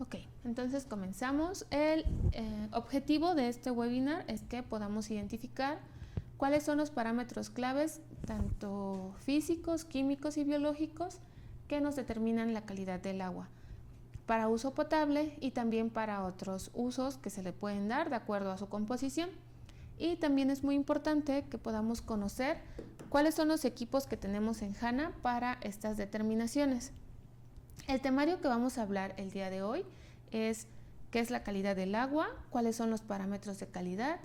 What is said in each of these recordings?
Ok, entonces comenzamos. El objetivo de este webinar es que podamos identificar cuáles son los parámetros claves, tanto físicos, químicos y biológicos, que nos determinan la calidad del agua para uso potable y también para otros usos que se le pueden dar de acuerdo a su composición. Y también es muy importante que podamos conocer cuáles son los equipos que tenemos en HANA para estas determinaciones. El temario que vamos a hablar el día de hoy es qué es la calidad del agua, cuáles son los parámetros de calidad,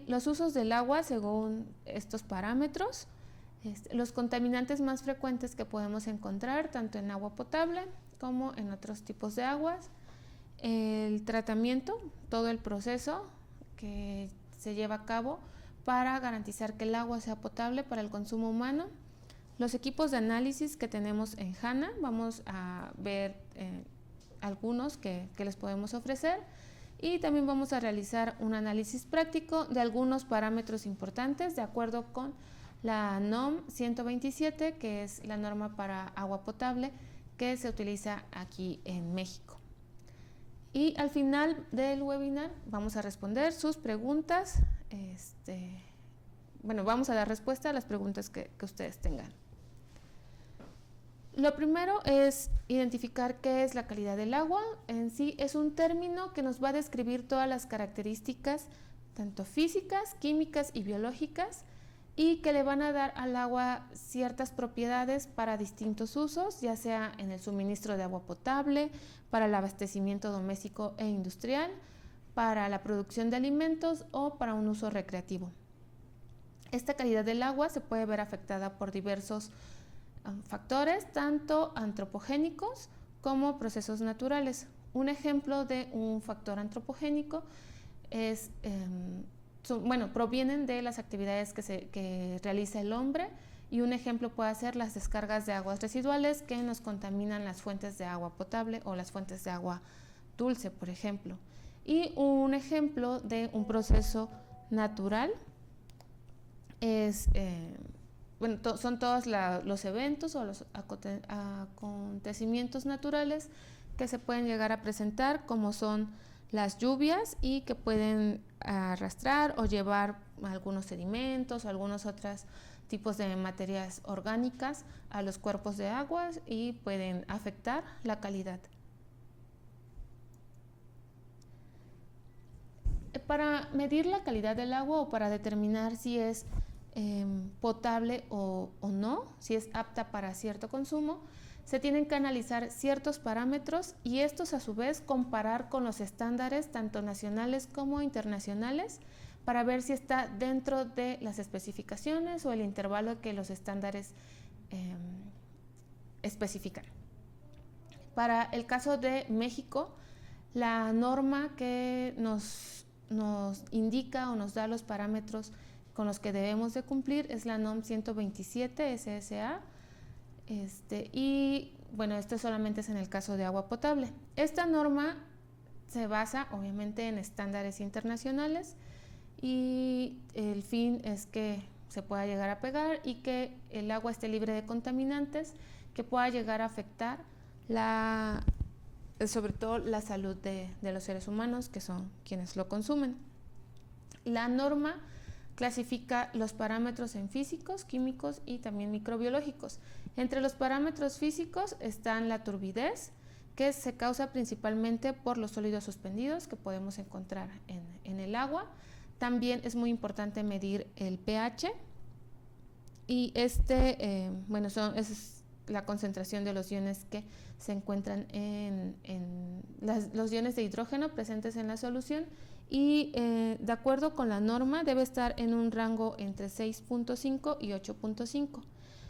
los usos del agua según estos parámetros, los contaminantes más frecuentes que podemos encontrar tanto en agua potable como en otros tipos de aguas, el tratamiento, todo el proceso que se lleva a cabo para garantizar que el agua sea potable para el consumo humano, los equipos de análisis que tenemos en HANA, vamos a ver algunos que les podemos ofrecer, y también vamos a realizar un análisis práctico de algunos parámetros importantes de acuerdo con la NOM 127, que es la norma para agua potable que se utiliza aquí en México. Y al final del webinar vamos a responder sus preguntas, vamos a dar respuesta a las preguntas que ustedes tengan. Lo primero es identificar qué es la calidad del agua. En sí es un término que nos va a describir todas las características, tanto físicas, químicas y biológicas, y que le van a dar al agua ciertas propiedades para distintos usos, ya sea en el suministro de agua potable, para el abastecimiento doméstico e industrial, para la producción de alimentos o para un uso recreativo. Esta calidad del agua se puede ver afectada por diversos factores, tanto antropogénicos como procesos naturales. Un ejemplo de un factor antropogénico es, provienen de las actividades que realiza el hombre, y un ejemplo puede ser las descargas de aguas residuales que nos contaminan las fuentes de agua potable o las fuentes de agua dulce, por ejemplo. Y un ejemplo de un proceso natural es son todos los eventos o los acontecimientos naturales que se pueden llegar a presentar, como son las lluvias, y que pueden arrastrar o llevar algunos sedimentos o algunos otros tipos de materias orgánicas a los cuerpos de aguas y pueden afectar la calidad. Para medir la calidad del agua o para determinar si es potable o no, si es apta para cierto consumo, se tienen que analizar ciertos parámetros y estos a su vez comparar con los estándares tanto nacionales como internacionales para ver si está dentro de las especificaciones o el intervalo que los estándares especifican. Para el caso de México, la norma que nos indica o nos da los parámetros con los que debemos de cumplir es la NOM 127 SSA, y bueno, esto solamente es en el caso de agua potable. Esta norma se basa obviamente en estándares internacionales y el fin es que se pueda llegar a pegar y que el agua esté libre de contaminantes que pueda llegar a afectar sobre todo la salud de los seres humanos, que son quienes lo consumen. La norma clasifica los parámetros en físicos, químicos y también microbiológicos. Entre los parámetros físicos están la turbidez, que se causa principalmente por los sólidos suspendidos que podemos encontrar en el agua. También es muy importante medir el pH, y es la concentración de los iones que se encuentran los iones de hidrógeno presentes en la solución, y de acuerdo con la norma debe estar en un rango entre 6.5 y 8.5.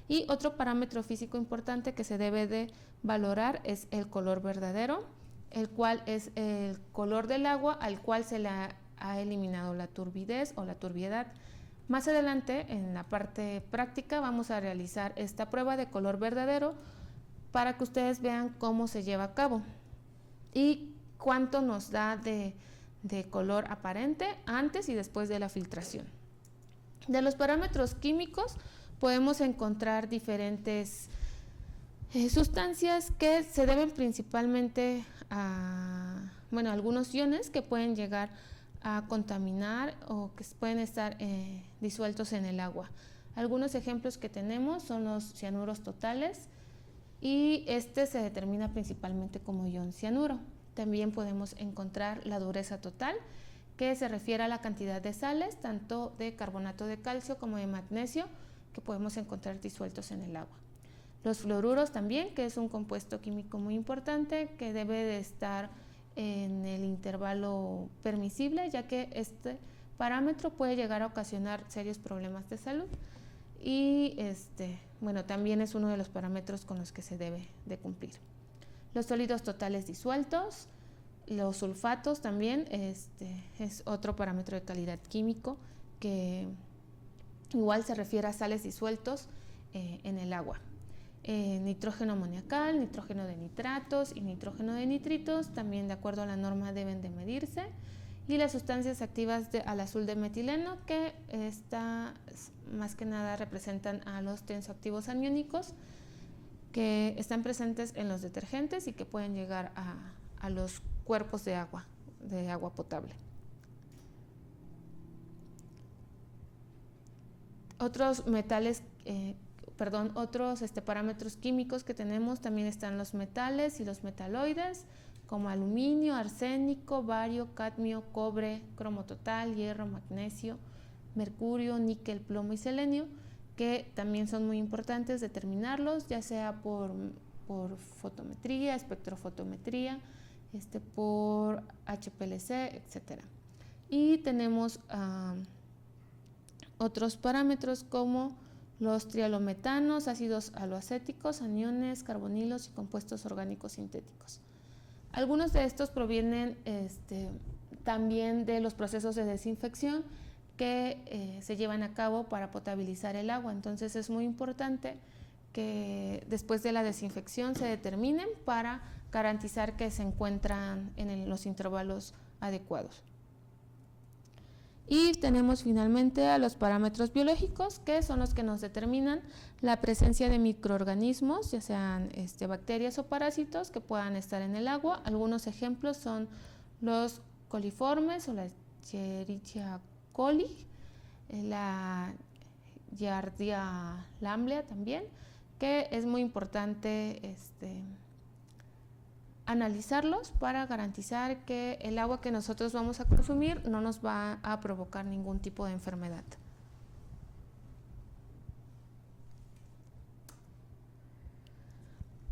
Y otro parámetro físico importante que se debe de valorar es el color verdadero, el cual es el color del agua al cual se le ha eliminado la turbidez o la turbiedad. Más adelante, en la parte práctica, vamos a realizar esta prueba de color verdadero para que ustedes vean cómo se lleva a cabo y cuánto nos da de color aparente antes y después de la filtración. De los parámetros químicos podemos encontrar diferentes Sustancias que se deben principalmente a, bueno, algunos iones que pueden llegar a contaminar o que pueden estar disueltos en el agua. Algunos ejemplos que tenemos son los cianuros totales y este se determina principalmente como ion cianuro. También podemos encontrar la dureza total, que se refiere a la cantidad de sales, tanto de carbonato de calcio como de magnesio, que podemos encontrar disueltos en el agua. Los fluoruros también, que es un compuesto químico muy importante, que debe de estar en el intervalo permisible, ya que este parámetro puede llegar a ocasionar serios problemas de salud. Y bueno, también es uno de los parámetros con los que se debe de cumplir. Los sólidos totales disueltos, los sulfatos también, es otro parámetro de calidad químico que igual se refiere a sales disueltos en el agua. Nitrógeno amoniacal, nitrógeno de nitratos y nitrógeno de nitritos, también de acuerdo a la norma deben de medirse. Y las sustancias activas al azul de metileno, que más que nada representan a los tensoactivos aniónicos que están presentes en los detergentes y que pueden llegar a los cuerpos de agua potable. Otros metales, otros parámetros químicos que tenemos también están los metales y los metaloides, como aluminio, arsénico, bario, cadmio, cobre, cromo total, hierro, magnesio, mercurio, níquel, plomo y selenio, que también son muy importantes determinarlos, ya sea por fotometría, espectrofotometría, por HPLC, etc. Y tenemos otros parámetros como los trialometanos, ácidos aloacéticos, aniones, carbonilos y compuestos orgánicos sintéticos. Algunos de estos provienen también de los procesos de desinfección que se llevan a cabo para potabilizar el agua. Entonces es muy importante que después de la desinfección se determinen para garantizar que se encuentran en los intervalos adecuados. Y tenemos finalmente a los parámetros biológicos, que son los que nos determinan la presencia de microorganismos, ya sean bacterias o parásitos que puedan estar en el agua. Algunos ejemplos son los coliformes o la Escherichia coli, la Giardia lamblia también, que es muy importante analizarlos para garantizar que el agua que nosotros vamos a consumir no nos va a provocar ningún tipo de enfermedad.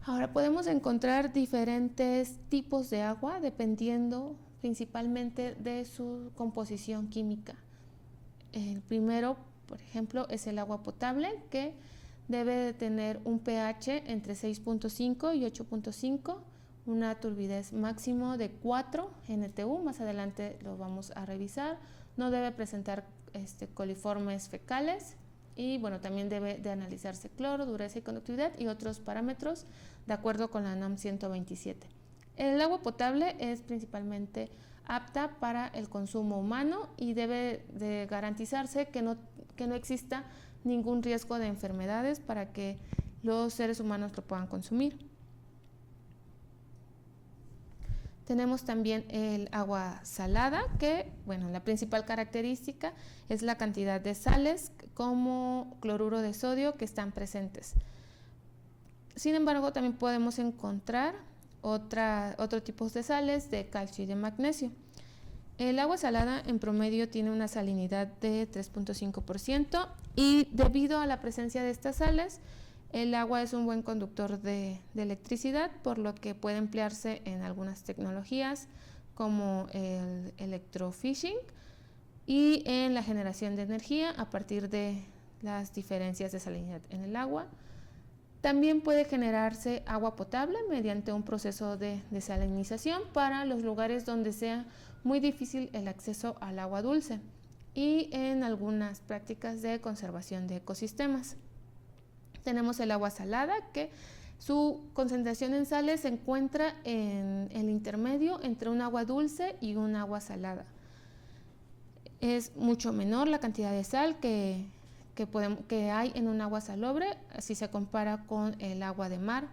Ahora podemos encontrar diferentes tipos de agua dependiendo principalmente de su composición química. El primero, por ejemplo, es el agua potable, que debe de tener un pH entre 6.5 y 8.5, una turbidez máximo de 4 NTU, más adelante lo vamos a revisar. No debe presentar coliformes fecales y bueno, también debe de analizarse cloro, dureza y conductividad y otros parámetros de acuerdo con la NOM 127. El agua potable es principalmente apta para el consumo humano y debe de garantizarse que no exista ningún riesgo de enfermedades para que los seres humanos lo puedan consumir. Tenemos también el agua salada, que bueno, la principal característica es la cantidad de sales como cloruro de sodio que están presentes. Sin embargo, también podemos encontrar otros tipos de sales de calcio y de magnesio. El agua salada en promedio tiene una salinidad de 3.5% y debido a la presencia de estas sales, el agua es un buen conductor de electricidad, por lo que puede emplearse en algunas tecnologías como el electrofishing y en la generación de energía a partir de las diferencias de salinidad en el agua. También puede generarse agua potable mediante un proceso de desalinización para los lugares donde sea muy difícil el acceso al agua dulce y en algunas prácticas de conservación de ecosistemas. Tenemos el agua salada, que su concentración en sales se encuentra en el intermedio entre un agua dulce y un agua salada. Es mucho menor la cantidad de sal que que hay en un agua salobre, si se compara con el agua de mar.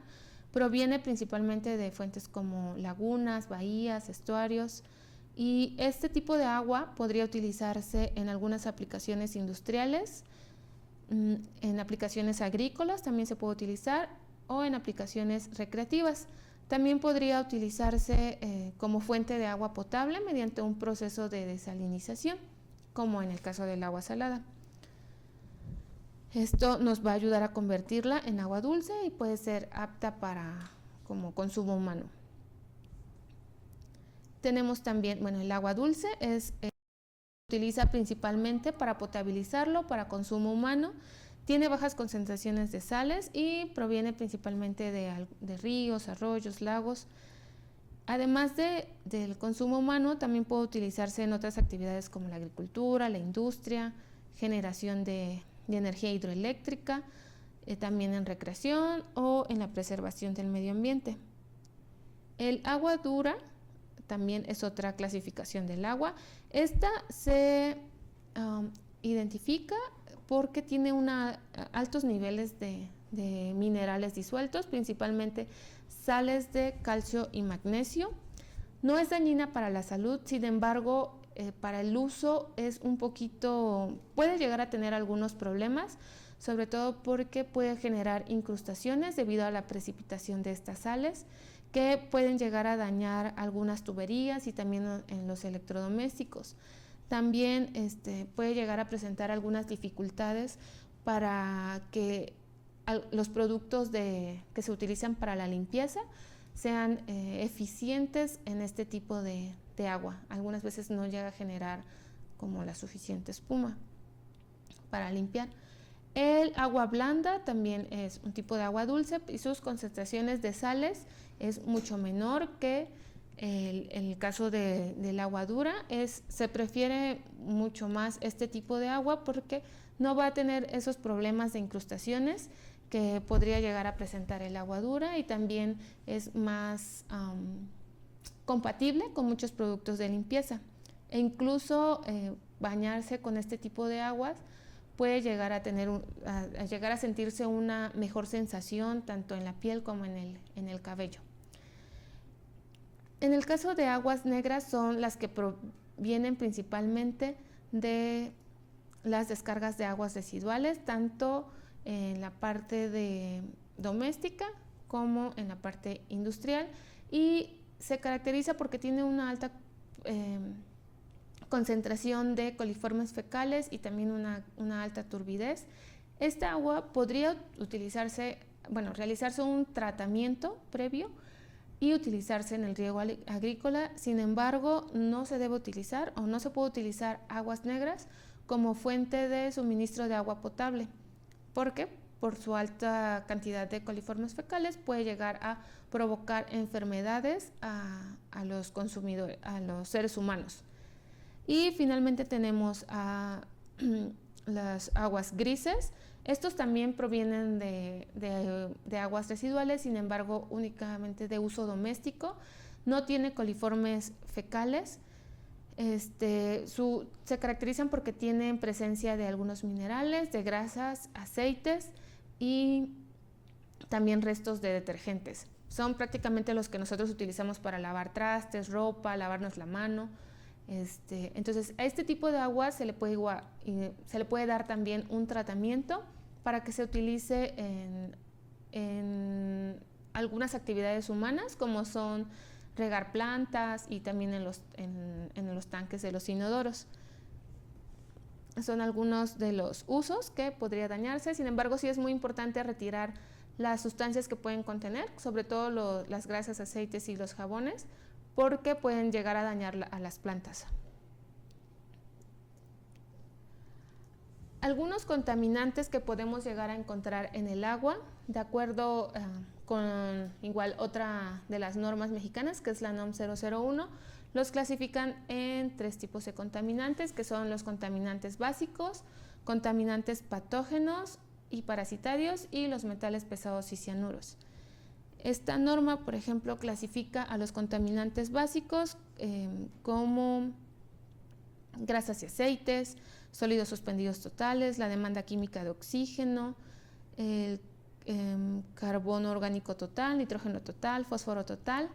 Proviene principalmente de fuentes como lagunas, bahías, estuarios, y este tipo de agua podría utilizarse en algunas aplicaciones industriales, en aplicaciones agrícolas también se puede utilizar, o en aplicaciones recreativas. También podría utilizarse como fuente de agua potable mediante un proceso de desalinización, como en el caso del agua salada. Esto nos va a ayudar a convertirla en agua dulce y puede ser apta para como consumo humano. Tenemos también, bueno, el agua dulce se utiliza principalmente para potabilizarlo, para consumo humano. Tiene bajas concentraciones de sales y proviene principalmente de ríos, arroyos, lagos. Además del consumo humano, también puede utilizarse en otras actividades como la agricultura, la industria, generación de energía hidroeléctrica, también en recreación o en la preservación del medio ambiente. El agua dura también es otra clasificación del agua. Esta se identifica porque tiene altos niveles de minerales disueltos, principalmente sales de calcio y magnesio. No es dañina para la salud, sin embargo, para el uso puede llegar a tener algunos problemas, sobre todo porque puede generar incrustaciones debido a la precipitación de estas sales, que pueden llegar a dañar algunas tuberías y también en los electrodomésticos. También puede llegar a presentar algunas dificultades para que los productos que se utilizan para la limpieza sean eficientes en este tipo de agua. Algunas veces no llega a generar como la suficiente espuma para limpiar. El agua blanda también es un tipo de agua dulce y sus concentraciones de sales es mucho menor que el caso del agua dura. Se prefiere mucho más este tipo de agua porque no va a tener esos problemas de incrustaciones que podría llegar a presentar el agua dura, y también es más compatible con muchos productos de limpieza. E incluso bañarse con este tipo de aguas puede llegar a sentirse una mejor sensación tanto en la piel como en el cabello. En el caso de aguas negras son las que provienen principalmente de las descargas de aguas residuales, tanto en la parte doméstica como en la parte industrial, y se caracteriza porque tiene una alta concentración de coliformes fecales y también una alta turbidez. Esta agua podría realizarse un tratamiento previo y utilizarse en el riego agrícola. Sin embargo, no se debe utilizar o no se puede utilizar aguas negras como fuente de suministro de agua potable, porque por su alta cantidad de coliformes fecales puede llegar a provocar enfermedades a los consumidores, a los seres humanos. Y finalmente tenemos las aguas grises. Estos también provienen de aguas residuales, sin embargo, únicamente de uso doméstico. No tiene coliformes fecales. Se caracterizan porque tienen presencia de algunos minerales, de grasas, aceites y también restos de detergentes. Son prácticamente los que nosotros utilizamos para lavar trastes, ropa, lavarnos la mano. Entonces, a este tipo de agua se le puede dar también un tratamiento para que se utilice en algunas actividades humanas, como son regar plantas y también en los tanques de los inodoros. Son algunos de los usos que podría dañarse. Sin embargo, sí es muy importante retirar las sustancias que pueden contener, sobre todo las grasas, aceites y los jabones, porque pueden llegar a dañar a las plantas. Algunos contaminantes que podemos llegar a encontrar en el agua, de acuerdo con otra de las normas mexicanas, que es la NOM 001, los clasifican en 3 tipos de contaminantes, que son los contaminantes básicos, contaminantes patógenos y parasitarios, y los metales pesados y cianuros. Esta norma, por ejemplo, clasifica a los contaminantes básicos como grasas y aceites, sólidos suspendidos totales, la demanda química de oxígeno, el carbono orgánico total, nitrógeno total, fósforo total,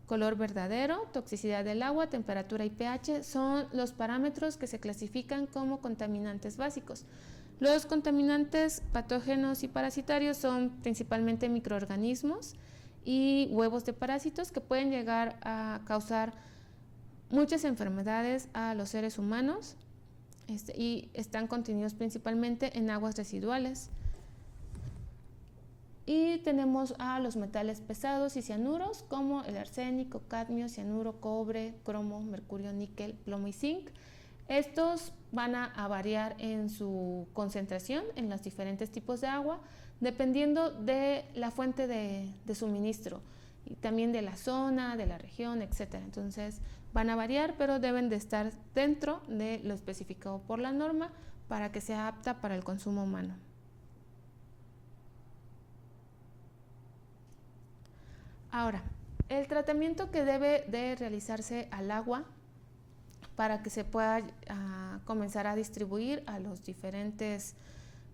color verdadero, toxicidad del agua, temperatura y pH son los parámetros que se clasifican como contaminantes básicos. Los contaminantes patógenos y parasitarios son principalmente microorganismos y huevos de parásitos que pueden llegar a causar muchas enfermedades a los seres humanos y están contenidos principalmente en aguas residuales. Y tenemos a los metales pesados y cianuros como el arsénico, cadmio, cianuro, cobre, cromo, mercurio, níquel, plomo y zinc. Estos van a variar en su concentración en los diferentes tipos de agua dependiendo de la fuente de suministro y también de la zona, de la región, etc. Entonces van a variar, pero deben de estar dentro de lo especificado por la norma para que sea apta para el consumo humano. Ahora, el tratamiento que debe de realizarse al agua para que se pueda comenzar a distribuir a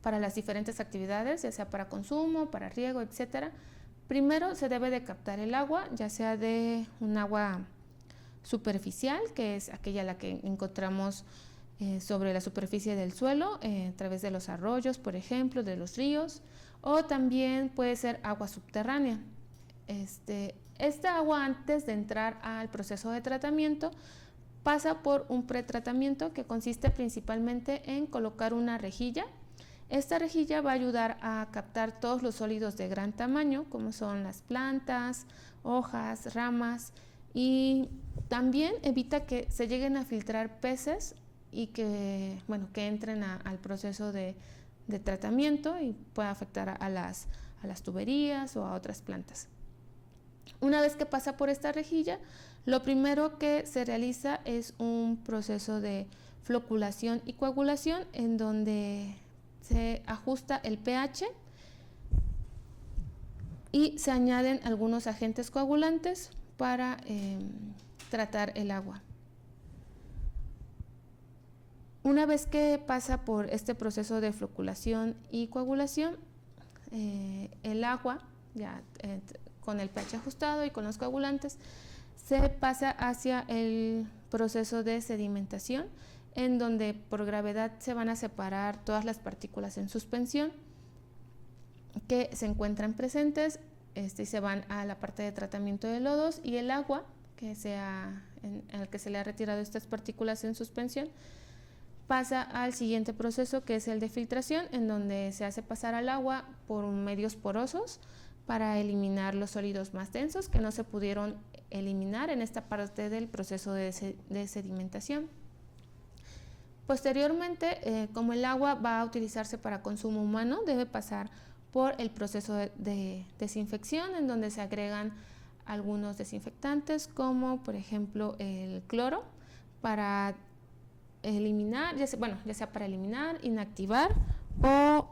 para las diferentes actividades, ya sea para consumo, para riego, etc. Primero se debe de captar el agua, ya sea de un agua superficial, que es aquella la que encontramos sobre la superficie del suelo, a través de los arroyos, por ejemplo, de los ríos, o también puede ser agua subterránea. Esta agua, antes de entrar al proceso de tratamiento, pasa por un pretratamiento que consiste principalmente en colocar una rejilla. Esta rejilla va a ayudar a captar todos los sólidos de gran tamaño, como son las plantas, hojas, ramas, y también evita que se lleguen a filtrar peces y que entren al proceso de tratamiento y pueda afectar a las tuberías o a otras plantas. Una vez que pasa por esta rejilla, lo primero que se realiza es un proceso de floculación y coagulación en donde se ajusta el pH y se añaden algunos agentes coagulantes para tratar el agua. Una vez que pasa por este proceso de floculación y coagulación, el agua ya con el pH ajustado y con los coagulantes se pasa hacia el proceso de sedimentación, en donde por gravedad se van a separar todas las partículas en suspensión que se encuentran presentes y se van a la parte de tratamiento de lodos, y el agua en el que se le ha retirado estas partículas en suspensión pasa al siguiente proceso, que es el de filtración, en donde se hace pasar al agua por medios porosos para eliminar los sólidos más densos que no se pudieron eliminar en esta parte del proceso de sedimentación. Posteriormente, como el agua va a utilizarse para consumo humano, debe pasar por el proceso de desinfección, en donde se agregan algunos desinfectantes, como por ejemplo el cloro, para eliminar, ya sea para eliminar, inactivar o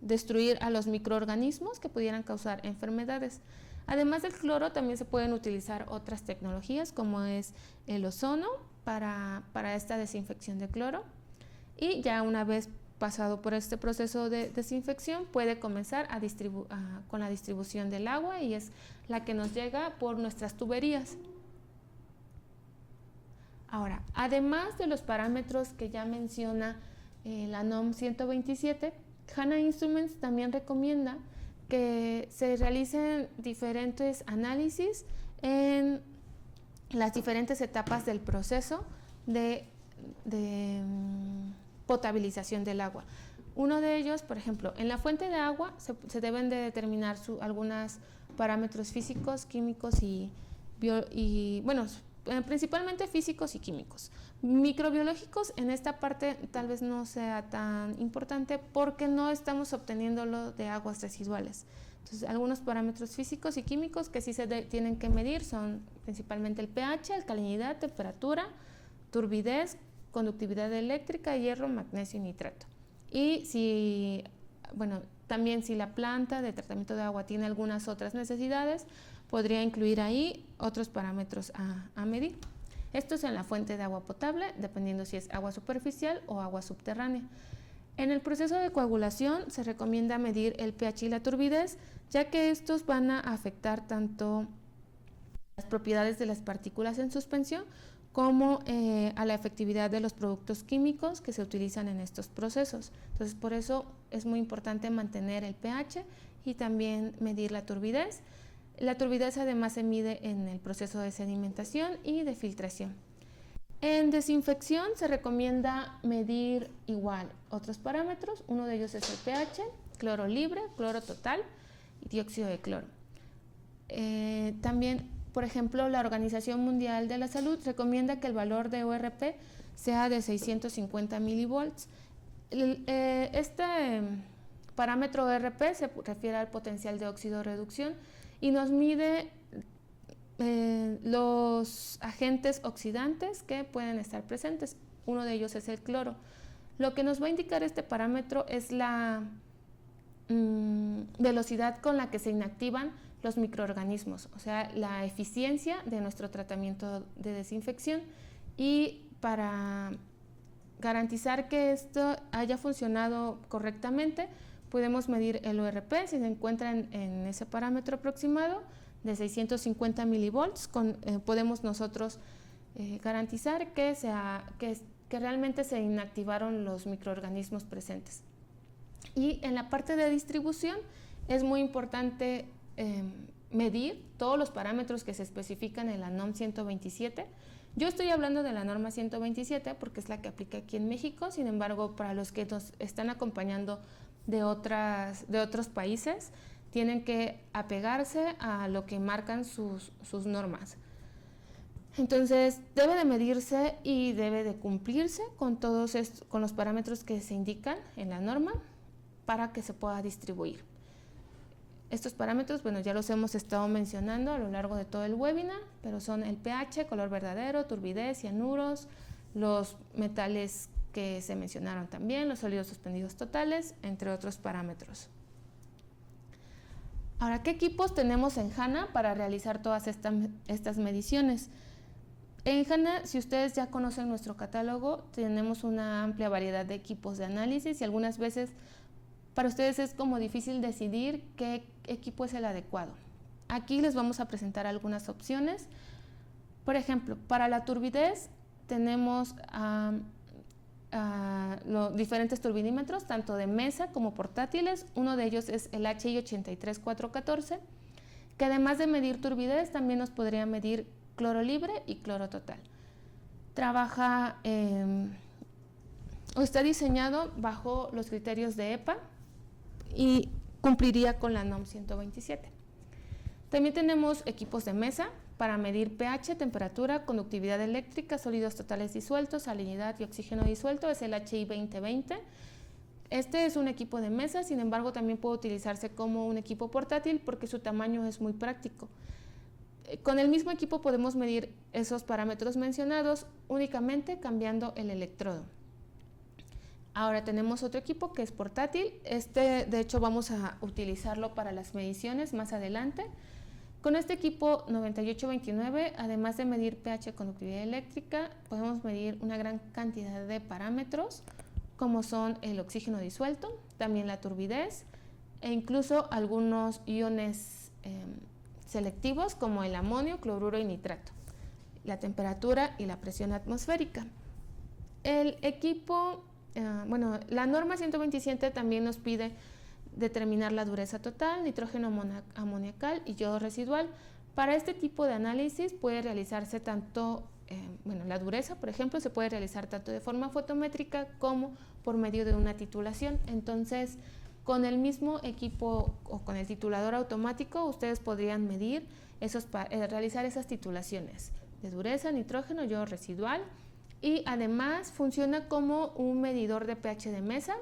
destruir a los microorganismos que pudieran causar enfermedades. Además del cloro, también se pueden utilizar otras tecnologías, como es el ozono para esta desinfección de cloro, y ya una vez pasado por este proceso de desinfección puede comenzar con la distribución del agua, y es la que nos llega por nuestras tuberías. Ahora, además de los parámetros que ya menciona la NOM 127, HANA Instruments también recomienda que se realicen diferentes análisis en las diferentes etapas del proceso de potabilización del agua. Uno de ellos, por ejemplo, en la fuente de agua se deben de determinar algunos parámetros físicos, químicos principalmente físicos y químicos. Microbiológicos en esta parte tal vez no sea tan importante porque no estamos obteniéndolo de aguas residuales. Entonces, algunos parámetros físicos y químicos que sí se tienen que medir son principalmente el pH, alcalinidad, temperatura, turbidez, conductividad eléctrica, hierro, magnesio y nitrato. Y también si la planta de tratamiento de agua tiene algunas otras necesidades, podría incluir ahí otros parámetros a medir. Esto es en la fuente de agua potable, dependiendo si es agua superficial o agua subterránea. En el proceso de coagulación se recomienda medir el pH y la turbidez, ya que estos van a afectar tanto las propiedades de las partículas en suspensión como a la efectividad de los productos químicos que se utilizan en estos procesos. Entonces, por eso es muy importante mantener el pH y también medir la turbidez. La turbidez además se mide en el proceso de sedimentación y de filtración. En desinfección se recomienda medir igual otros parámetros. Uno de ellos es el pH, cloro libre, cloro total y dióxido de cloro. También, por ejemplo, la Organización Mundial de la Salud recomienda que el valor de ORP sea de 650 milivolts. Este parámetro ORP se refiere al potencial de oxidorreducción y nos mide los agentes oxidantes que pueden estar presentes. Uno de ellos es el cloro. Lo que nos va a indicar este parámetro es la velocidad con la que se inactivan los microorganismos, o sea, la eficiencia de nuestro tratamiento de desinfección. Y para garantizar que esto haya funcionado correctamente, podemos medir el ORP si se encuentra en ese parámetro aproximado de 650 milivolts. Podemos nosotros garantizar que realmente se inactivaron los microorganismos presentes. Y en la parte de distribución es muy importante medir todos los parámetros que se especifican en la NOM 127. Yo estoy hablando de la norma 127 porque es la que aplica aquí en México. Sin embargo, para los que nos están acompañando de otros países, tienen que apegarse a lo que marcan sus normas. Entonces, debe de medirse y debe de cumplirse con con los parámetros que se indican en la norma para que se pueda distribuir. Estos parámetros, bueno, ya los hemos estado mencionando a lo largo de todo el webinar, pero son el pH, color verdadero, turbidez, cianuros, los metales que se mencionaron también, los sólidos suspendidos totales, entre otros parámetros. Ahora, ¿qué equipos tenemos en HANA para realizar todas estas mediciones? En HANA, si ustedes ya conocen nuestro catálogo, tenemos una amplia variedad de equipos de análisis y algunas veces para ustedes es como difícil decidir qué equipo es el adecuado. Aquí les vamos a presentar algunas opciones. Por ejemplo, para la turbidez tenemos los diferentes turbidímetros, tanto de mesa como portátiles. Uno de ellos es el HI 83414, que además de medir turbidez, también nos podría medir cloro libre y cloro total. Trabaja o está diseñado bajo los criterios de EPA y cumpliría con la NOM 127. También tenemos equipos de mesa para medir pH, temperatura, conductividad eléctrica, sólidos totales disueltos, salinidad y oxígeno disuelto, es el HI 2020. Este es un equipo de mesa, sin embargo también puede utilizarse como un equipo portátil porque su tamaño es muy práctico. Con el mismo equipo podemos medir esos parámetros mencionados únicamente cambiando el electrodo. Ahora tenemos otro equipo que es portátil. De hecho vamos a utilizarlo para las mediciones más adelante. Con este equipo 9829, además de medir pH, conductividad eléctrica, podemos medir una gran cantidad de parámetros como son el oxígeno disuelto, también la turbidez e incluso algunos iones selectivos como el amonio, cloruro y nitrato, la temperatura y la presión atmosférica. El equipo, la norma 127 también nos pide determinar la dureza total, nitrógeno amoniacal y yodo residual. Para este tipo de análisis puede realizarse tanto, la dureza, por ejemplo, se puede realizar tanto de forma fotométrica como por medio de una titulación. Entonces, con el mismo equipo o con el titulador automático, ustedes podrían medir realizar esas titulaciones de dureza, nitrógeno, yodo residual, y además funciona como un medidor de pH de mesa,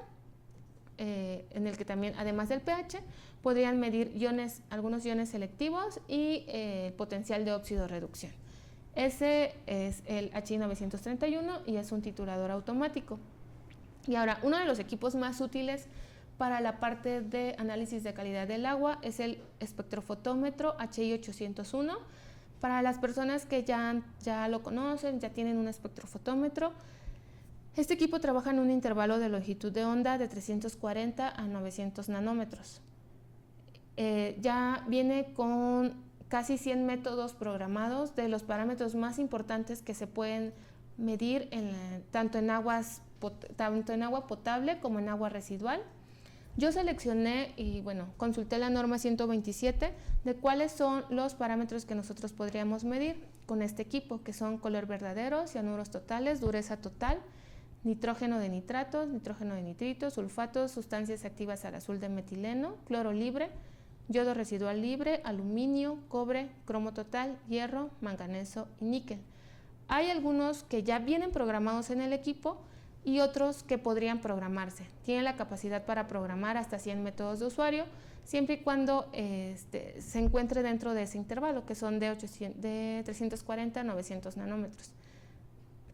en el que también, además del pH, podrían medir algunos iones selectivos y potencial de oxidorreducción. Ese es el HI 931 y es un titulador automático. Y ahora, uno de los equipos más útiles para la parte de análisis de calidad del agua es el espectrofotómetro HI 801. Para las personas que ya lo conocen, ya tienen un espectrofotómetro, este equipo trabaja en un intervalo de longitud de onda de 340 a 900 nanómetros. Ya viene con casi 100 métodos programados de los parámetros más importantes que se pueden medir tanto en agua potable como en agua residual. Yo seleccioné y consulté la norma 127 de cuáles son los parámetros que nosotros podríamos medir con este equipo, que son color verdadero, cianuros totales, dureza total, nitrógeno de nitratos, nitrógeno de nitritos, sulfatos, sustancias activas al azul de metileno, cloro libre, yodo residual libre, aluminio, cobre, cromo total, hierro, manganeso y níquel. Hay algunos que ya vienen programados en el equipo y otros que podrían programarse. Tienen la capacidad para programar hasta 100 métodos de usuario, siempre y cuando se encuentre dentro de ese intervalo, que son de 340 a 900 nanómetros.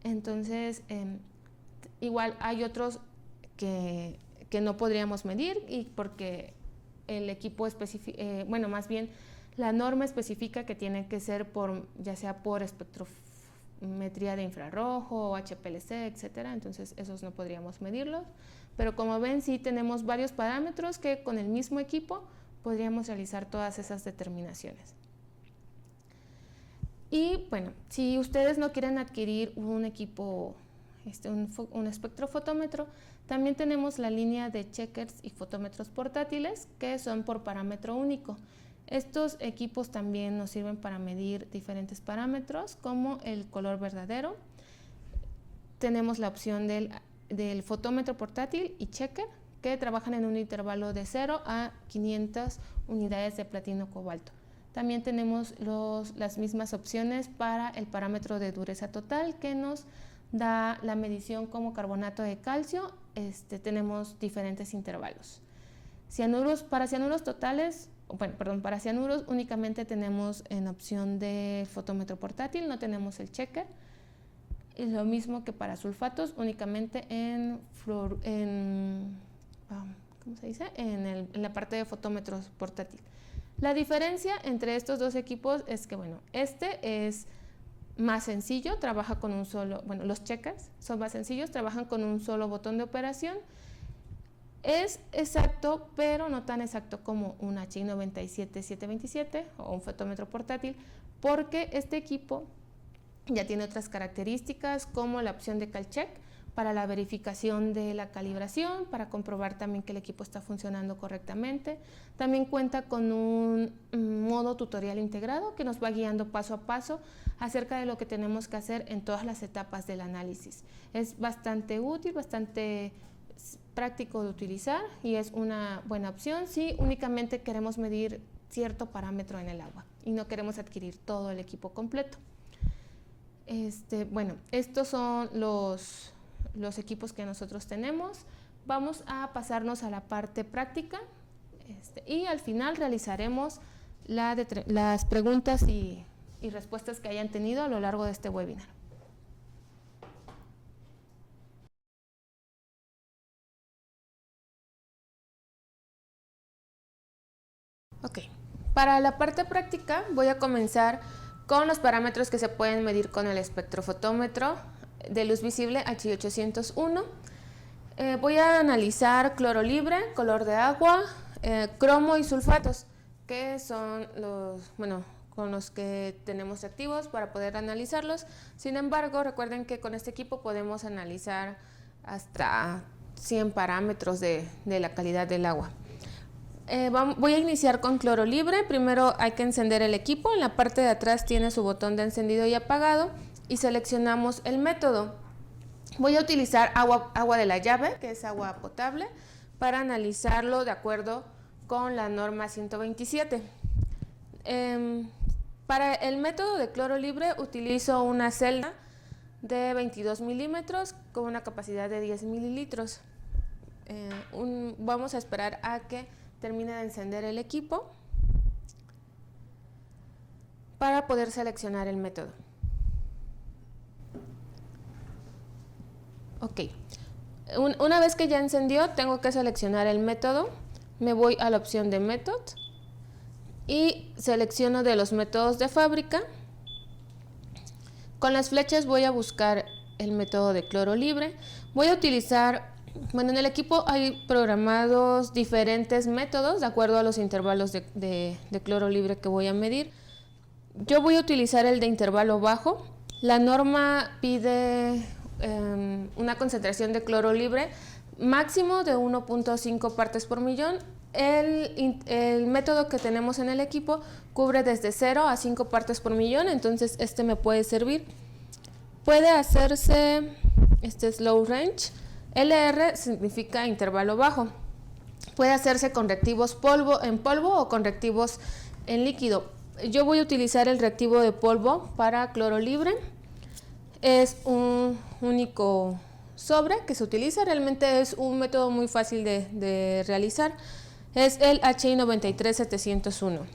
Entonces, igual hay otros que no podríamos medir, y porque el equipo más bien la norma especifica que tiene que ser ya sea por espectrometría de infrarrojo o HPLC, etcétera. Entonces esos no podríamos medirlos, pero como ven, sí tenemos varios parámetros que con el mismo equipo podríamos realizar todas esas determinaciones. Y si ustedes no quieren adquirir un equipo, un espectrofotómetro, también tenemos la línea de checkers y fotómetros portátiles, que son por parámetro único. Estos equipos también nos sirven para medir diferentes parámetros, como el color verdadero. Tenemos la opción del fotómetro portátil y checker, que trabajan en un intervalo de 0 a 500 unidades de platino cobalto. También tenemos las mismas opciones para el parámetro de dureza total, que nos da la medición como carbonato de calcio. Tenemos diferentes intervalos. Para cianuros totales, para cianuros únicamente tenemos en opción de fotómetro portátil, no tenemos el checker. Y lo mismo que para sulfatos, únicamente en la parte de fotómetros portátil. La diferencia entre estos dos equipos es que, este es más sencillo, trabaja con un solo, los checkers son más sencillos, trabajan con un solo botón de operación. Es exacto, pero no tan exacto como un HI 97727 o un fotómetro portátil, porque este equipo ya tiene otras características, como la opción de CalCheck para la verificación de la calibración, para comprobar también que el equipo está funcionando correctamente. También cuenta con un modo tutorial integrado que nos va guiando paso a paso acerca de lo que tenemos que hacer en todas las etapas del análisis. Es bastante útil, bastante práctico de utilizar, y es una buena opción si únicamente queremos medir cierto parámetro en el agua y no queremos adquirir todo el equipo completo. Estos son los equipos que nosotros tenemos. Vamos a pasarnos a la parte práctica, y al final realizaremos las preguntas y respuestas que hayan tenido a lo largo de este webinar. Ok, para la parte práctica voy a comenzar con los parámetros que se pueden medir con el espectrofotómetro de luz visible HI801. Voy a analizar cloro libre, color de agua, cromo y sulfatos, que son con los que tenemos activos para poder analizarlos. Sin embargo, recuerden que con este equipo podemos analizar hasta 100 parámetros de la calidad del agua. Voy a iniciar con cloro libre. Primero hay que encender el equipo. En la parte de atrás tiene su botón de encendido y apagado, y seleccionamos el método. Voy a utilizar agua de la llave, que es agua potable, para analizarlo de acuerdo con la norma 127. Para el método de cloro libre utilizo una celda de 22 milímetros con una capacidad de 10 mililitros. Vamos a esperar a que termine de encender el equipo para poder seleccionar el método. Ok, una vez que ya encendió, tengo que seleccionar el método. Me voy a la opción de Method y selecciono de los métodos de fábrica Con las flechas voy a buscar el método de cloro libre. Voy a utilizar, bueno, en el equipo hay programados diferentes métodos de acuerdo a los intervalos de cloro libre que voy a medir. Yo voy a utilizar el de intervalo bajo. La norma pide una concentración de cloro libre máximo de 1.5 partes por millón. El método que tenemos en el equipo cubre desde 0 a 5 partes por millón, entonces este me puede servir. Puede hacerse slow range. LR significa intervalo bajo. Puede hacerse con reactivos en polvo o con reactivos en líquido. Yo voy a utilizar el reactivo de polvo para cloro libre. Es un único sobre que se utiliza, realmente es un método muy fácil de realizar. Es el HI 93701.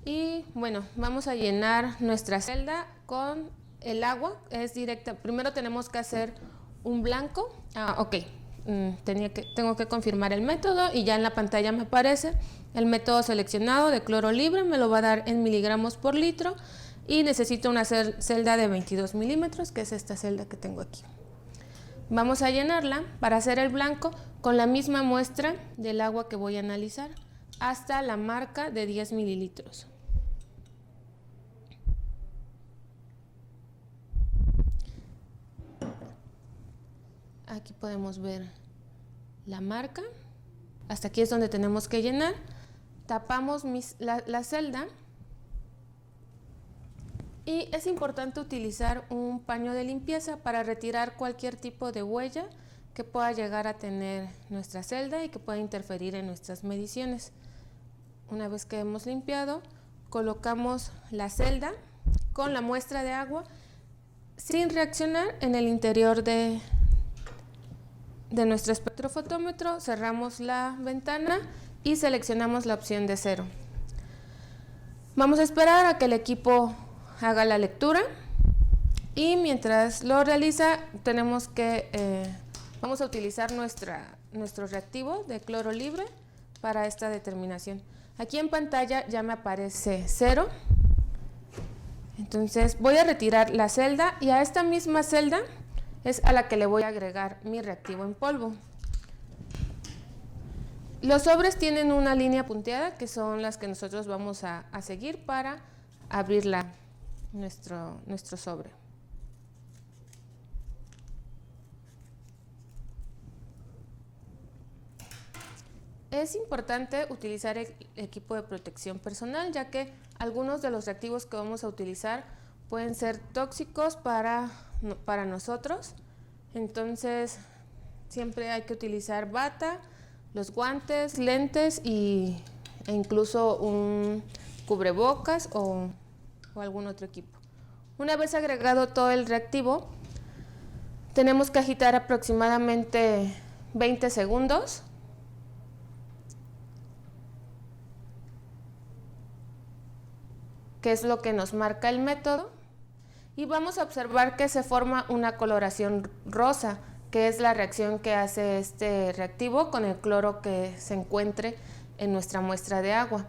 Y bueno, vamos a llenar nuestra celda con el agua, es directa. Primero tenemos que hacer un blanco. Ok, tengo que confirmar el método y ya en la pantalla me aparece el método seleccionado de cloro libre, me lo va a dar en miligramos por litro y necesito una celda de 22 milímetros, que es esta celda que tengo aquí. Vamos a llenarla para hacer el blanco con la misma muestra del agua que voy a analizar hasta la marca de 10 mililitros. Aquí podemos ver la marca. Hasta aquí es donde tenemos que llenar. Tapamos la celda. Y es importante utilizar un paño de limpieza para retirar cualquier tipo de huella que pueda llegar a tener nuestra celda y que pueda interferir en nuestras mediciones. Una vez que hemos limpiado, colocamos la celda con la muestra de agua sin reaccionar en el interior de nuestro espectrofotómetro, cerramos la ventana y seleccionamos la opción de 0. Vamos a esperar a que el equipo haga la lectura y mientras lo realiza vamos a utilizar nuestro reactivo de cloro libre para esta determinación. Aquí en pantalla ya me aparece 0, entonces voy a retirar la celda y a esta misma celda es a la que le voy a agregar mi reactivo en polvo. Los sobres tienen una línea punteada que son las que nosotros vamos a seguir para abrir nuestro sobre. Es importante utilizar el equipo de protección personal, ya que algunos de los reactivos que vamos a utilizar pueden ser tóxicos para nosotros. Entonces, siempre hay que utilizar bata, los guantes, lentes e incluso un cubrebocas o algún otro equipo. Una vez agregado todo el reactivo, tenemos que agitar aproximadamente 20 segundos. Que es lo que nos marca el método, y vamos a observar que se forma una coloración rosa, que es la reacción que hace este reactivo con el cloro que se encuentre en nuestra muestra de agua.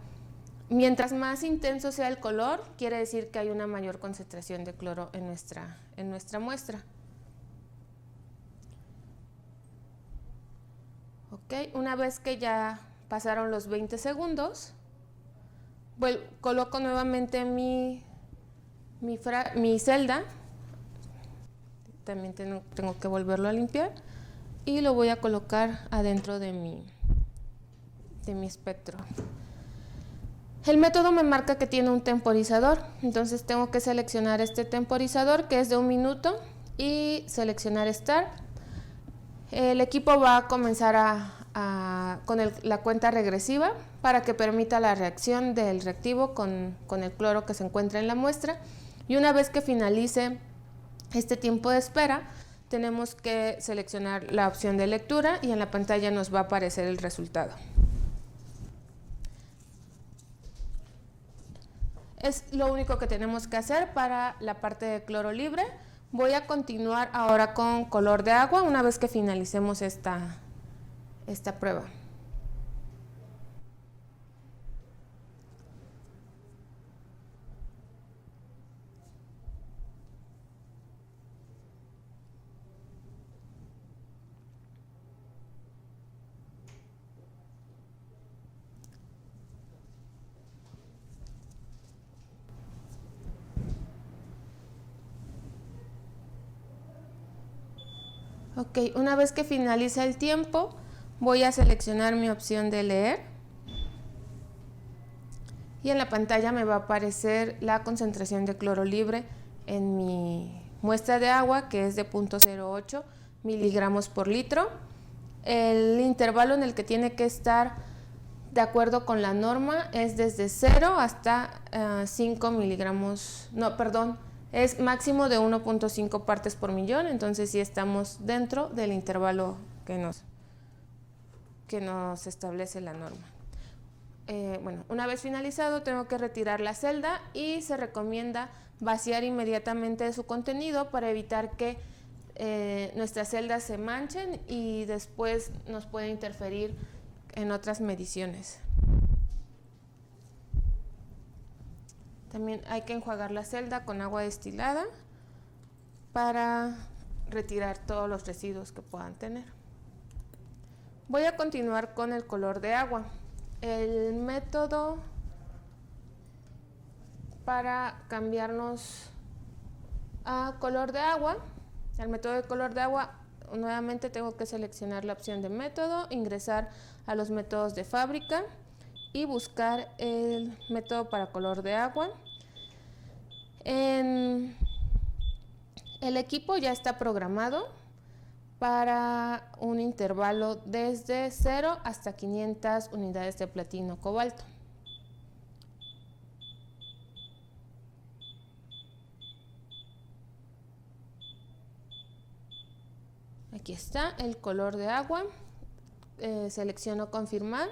Mientras más intenso sea el color, quiere decir que hay una mayor concentración de cloro en nuestra muestra. Ok, una vez que ya pasaron los 20 segundos, coloco nuevamente mi celda, también tengo que volverlo a limpiar y lo voy a colocar adentro de mi espectro. El método me marca que tiene un temporizador, entonces tengo que seleccionar este temporizador que es de 1 minuto y seleccionar Start. El equipo va a comenzar con la cuenta regresiva para que permita la reacción del reactivo con el cloro que se encuentra en la muestra, y una vez que finalice este tiempo de espera tenemos que seleccionar la opción de lectura y en la pantalla nos va a aparecer el resultado. Es lo único que tenemos que hacer para la parte de cloro libre. Voy a continuar ahora con color de agua una vez que finalicemos esta prueba. Ok, una vez que finaliza el tiempo, voy a seleccionar mi opción de leer. Y en la pantalla me va a aparecer la concentración de cloro libre en mi muestra de agua, que es de 0.08 miligramos por litro. El intervalo en el que tiene que estar de acuerdo con la norma es desde 0 hasta 5 miligramos, no, perdón, es máximo de 1.5 partes por millón, entonces sí estamos dentro del intervalo que nos establece la norma. Bueno, una vez finalizado tengo que retirar la celda y se recomienda vaciar inmediatamente su contenido para evitar que nuestras celdas se manchen y después nos puede interferir en otras mediciones. También hay que enjuagar la celda con agua destilada para retirar todos los residuos que puedan tener. Voy a continuar con el color de agua. El método para cambiarnos a color de agua, el método de color de agua, nuevamente tengo que seleccionar la opción de método, ingresar a los métodos de fábrica y buscar el método para color de agua. El equipo ya está programado para un intervalo desde 0 hasta 500 unidades de platino cobalto. Aquí está el color de agua, selecciono confirmar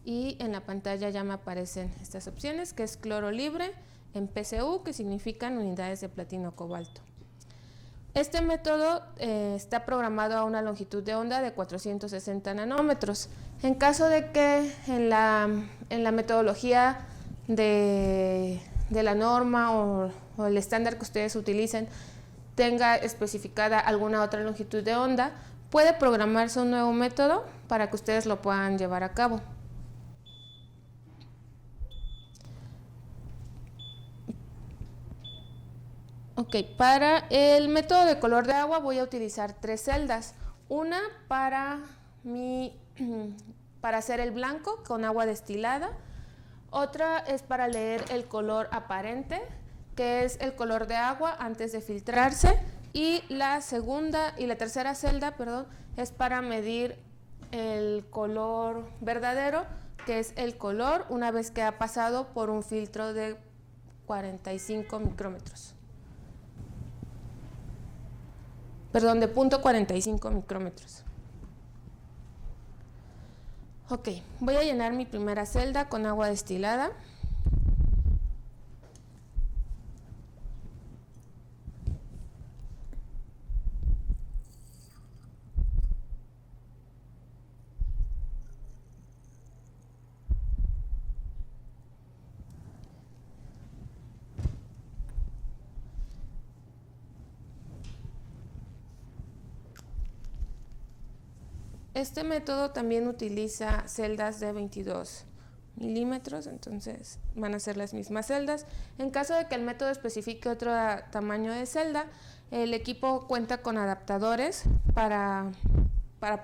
y en la pantalla ya me aparecen estas opciones, que es cloro libre en PCU, que significan unidades de platino cobalto. Este método está programado a una longitud de onda de 460 nanómetros. En caso de que en la metodología de la norma o el estándar que ustedes utilicen tenga especificada alguna otra longitud de onda, puede programarse un nuevo método para que ustedes lo puedan llevar a cabo. Ok, para el método de color de agua voy a utilizar 3 celdas. Una para hacer el blanco con agua destilada. Otra es para leer el color aparente, que es el color de agua antes de filtrarse. Y la tercera celda, perdón, es para medir el color verdadero, que es el color una vez que ha pasado por un filtro de 45 micrómetros. Perdón, de 0.45 micrómetros. Ok, voy a llenar mi primera celda con agua destilada. Este método también utiliza celdas de 22 milímetros, entonces van a ser las mismas celdas. En caso de que el método especifique otro tamaño de celda, el equipo cuenta con adaptadores para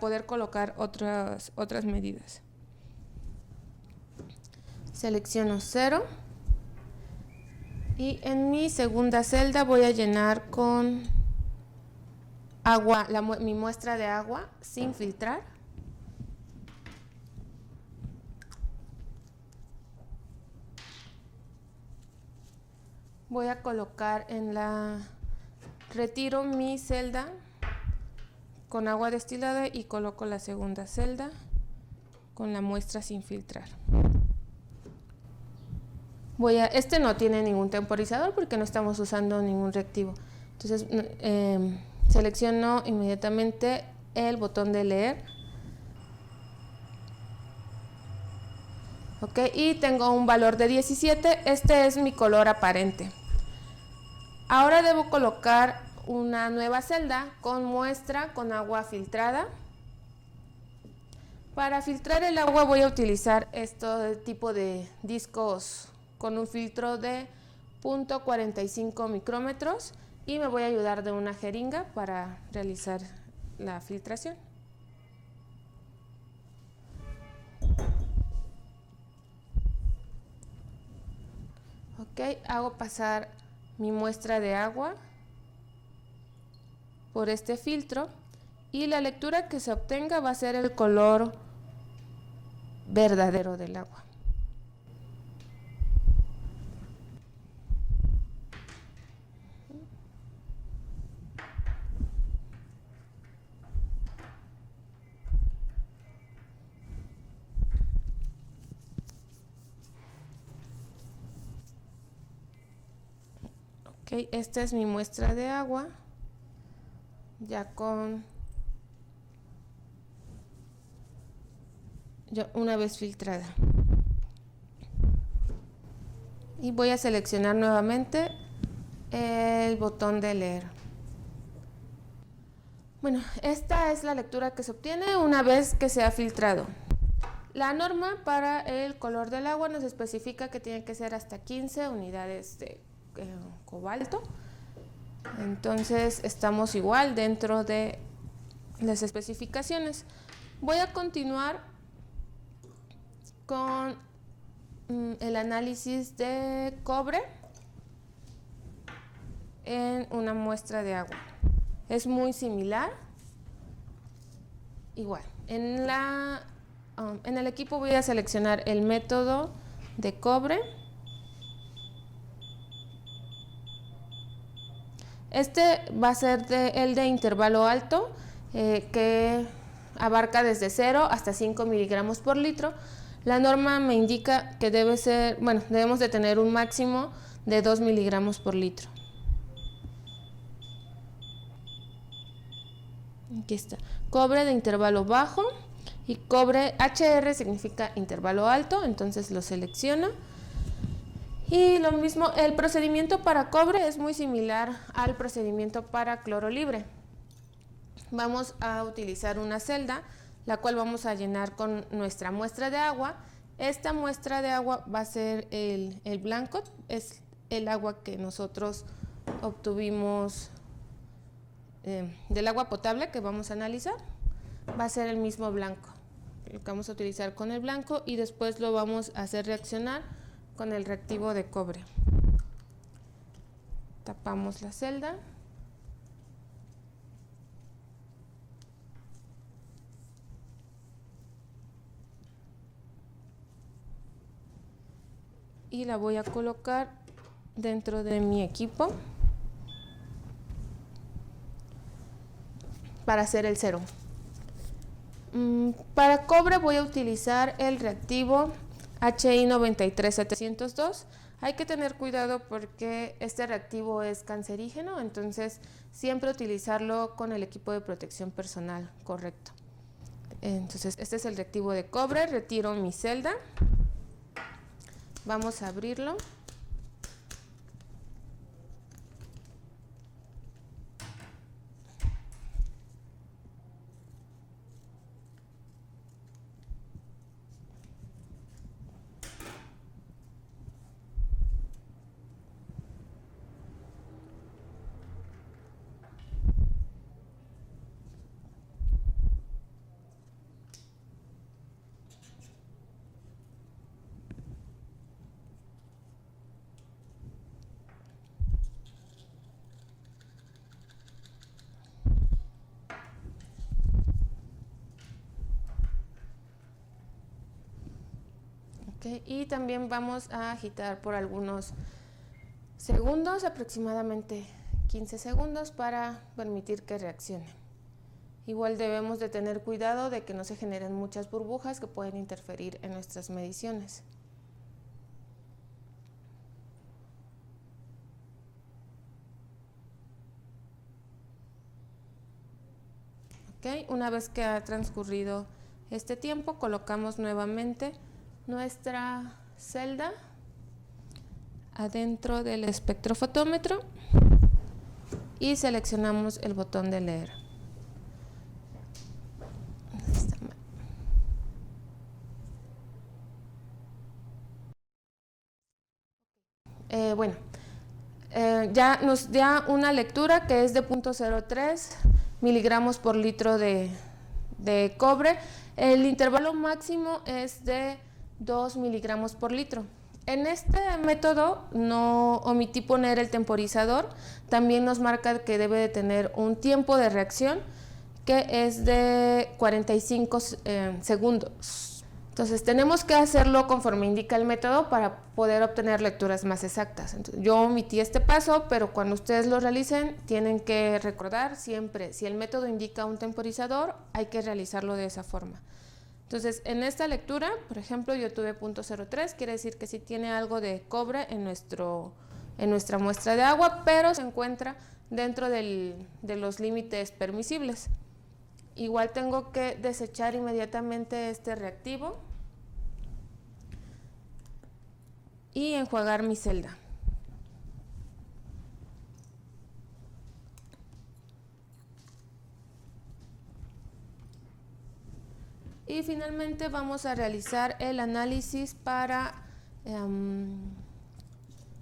poder colocar otras medidas. Selecciono 0 y en mi segunda celda voy a llenar con agua, mi muestra de agua sin filtrar. Voy a colocar retiro mi celda con agua destilada y coloco la segunda celda con la muestra sin filtrar. Este no tiene ningún temporizador porque no estamos usando ningún reactivo. Entonces selecciono inmediatamente el botón de leer. Ok, y tengo un valor de 17. Este es mi color aparente. Ahora debo colocar una nueva celda con muestra con agua filtrada. Para filtrar el agua voy a utilizar este tipo de discos con un filtro de 0.45 micrómetros y me voy a ayudar de una jeringa para realizar la filtración. Ok, hago pasar mi muestra de agua por este filtro y la lectura que se obtenga va a ser el color verdadero del agua. Ok, esta es mi muestra de agua, ya una vez filtrada. Y voy a seleccionar nuevamente el botón de leer. Bueno, esta es la lectura que se obtiene una vez que se ha filtrado. La norma para el color del agua nos especifica que tiene que ser hasta 15 unidades de cobalto. Entonces estamos igual dentro de las especificaciones. Voy a continuar con el análisis de cobre en una muestra de agua. Es muy similar. Igual, en el equipo voy a seleccionar el método de cobre. Este va a ser el de intervalo alto, que abarca desde 0 hasta 5 miligramos por litro. La norma me indica que debemos de tener un máximo de 2 miligramos por litro. Aquí está, cobre de intervalo bajo, y cobre HR significa intervalo alto, entonces lo selecciono. Y lo mismo, el procedimiento para cobre es muy similar al procedimiento para cloro libre. Vamos a utilizar una celda, la cual vamos a llenar con nuestra muestra de agua. Esta muestra de agua va a ser el blanco, es el agua que nosotros obtuvimos del agua potable que vamos a analizar. Va a ser el mismo blanco, lo que vamos a utilizar con el blanco, y después lo vamos a hacer reaccionar con el reactivo de cobre. Tapamos la celda. Y la voy a colocar dentro de mi equipo para hacer el cero. Para cobre voy a utilizar el reactivo HI 93702. Hay que tener cuidado porque este reactivo es cancerígeno, entonces siempre utilizarlo con el equipo de protección personal correcto. Entonces este es el reactivo de cobre. Retiro mi celda. Vamos a abrirlo. Y también vamos a agitar por algunos segundos, aproximadamente 15 segundos, para permitir que reaccione. Igual debemos de tener cuidado de que no se generen muchas burbujas que pueden interferir en nuestras mediciones. Una vez que ha transcurrido este tiempo, colocamos nuevamente nuestra celda adentro del espectrofotómetro y seleccionamos el botón de leer. Ya nos da una lectura que es de 0.03 miligramos por litro de cobre. El intervalo máximo es de 2 miligramos por litro. En este método no omití poner el temporizador, también nos marca que debe de tener un tiempo de reacción que es de 45 segundos. Entonces tenemos que hacerlo conforme indica el método para poder obtener lecturas más exactas. Entonces, yo omití este paso, pero cuando ustedes lo realicen tienen que recordar siempre, si el método indica un temporizador, hay que realizarlo de esa forma. Entonces, en esta lectura, por ejemplo, yo tuve 0.03, quiere decir que sí tiene algo de cobre en nuestra muestra de agua, pero se encuentra dentro de los límites permisibles. Igual tengo que desechar inmediatamente este reactivo y enjuagar mi celda. Y finalmente vamos a realizar el análisis para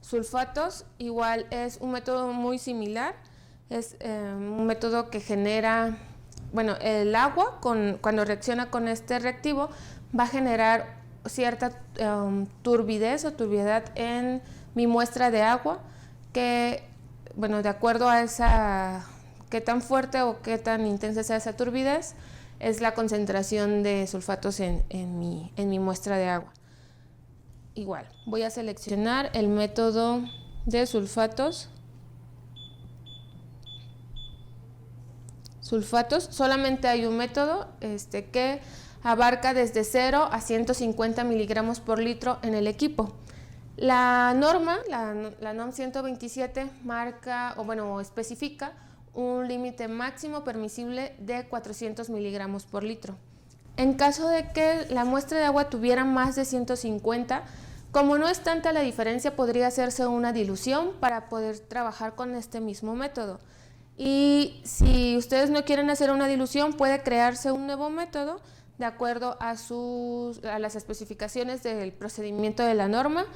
sulfatos. Igual es un método muy similar, es un método que genera, bueno, el agua cuando reacciona con este reactivo va a generar cierta turbidez o turbiedad en mi muestra de agua que, bueno, de acuerdo a esa, qué tan fuerte o qué tan intensa sea esa turbidez, es la concentración de sulfatos en mi muestra de agua. Igual, voy a seleccionar el método de sulfatos. Solamente hay un método que abarca desde 0 a 150 miligramos por litro en el equipo. La norma, la NOM 127, marca o especifica un límite máximo permisible de 400 miligramos por litro. En caso de que la muestra de agua tuviera más de 150, como no es tanta la diferencia, podría hacerse una dilución para poder trabajar con este mismo método. Y si ustedes no quieren hacer una dilución, puede crearse un nuevo método de acuerdo a las especificaciones del procedimiento de la norma,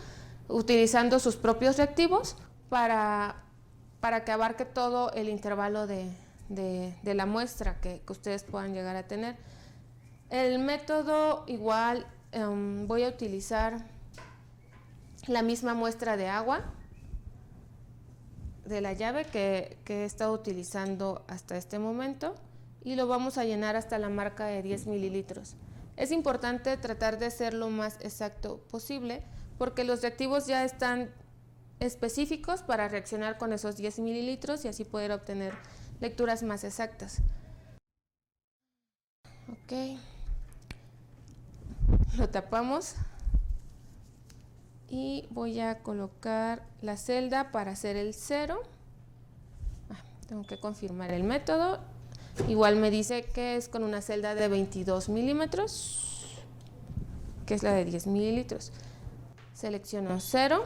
utilizando sus propios reactivos para que abarque todo el intervalo de la muestra que ustedes puedan llegar a tener. El método igual voy a utilizar la misma muestra de agua de la llave que he estado utilizando hasta este momento y lo vamos a llenar hasta la marca de 10 mililitros. Es importante tratar de ser lo más exacto posible porque los reactivos ya están específicos para reaccionar con esos 10 mililitros y así poder obtener lecturas más exactas. Ok, lo tapamos y voy a colocar la celda para hacer el 0. Tengo que confirmar el método. Igual me dice que es con una celda de 22 milímetros, que es la de 10 mililitros. Selecciono 0.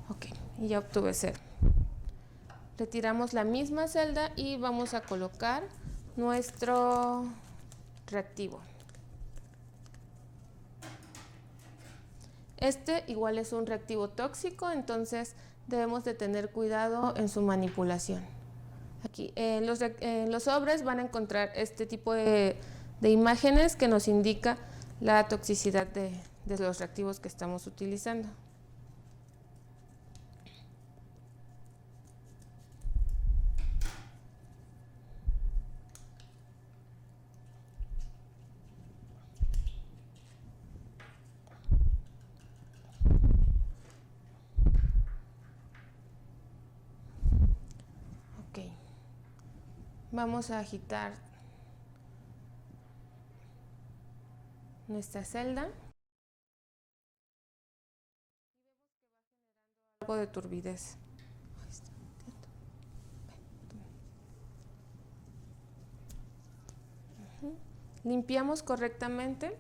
Ok, y ya obtuve 0. Retiramos la misma celda y vamos a colocar nuestro reactivo. Este igual es un reactivo tóxico, entonces debemos de tener cuidado en su manipulación. Aquí en los sobres van a encontrar este tipo de imágenes que nos indica la toxicidad de los reactivos que estamos utilizando. Vamos a agitar nuestra celda. Algo de turbidez. Limpiamos correctamente.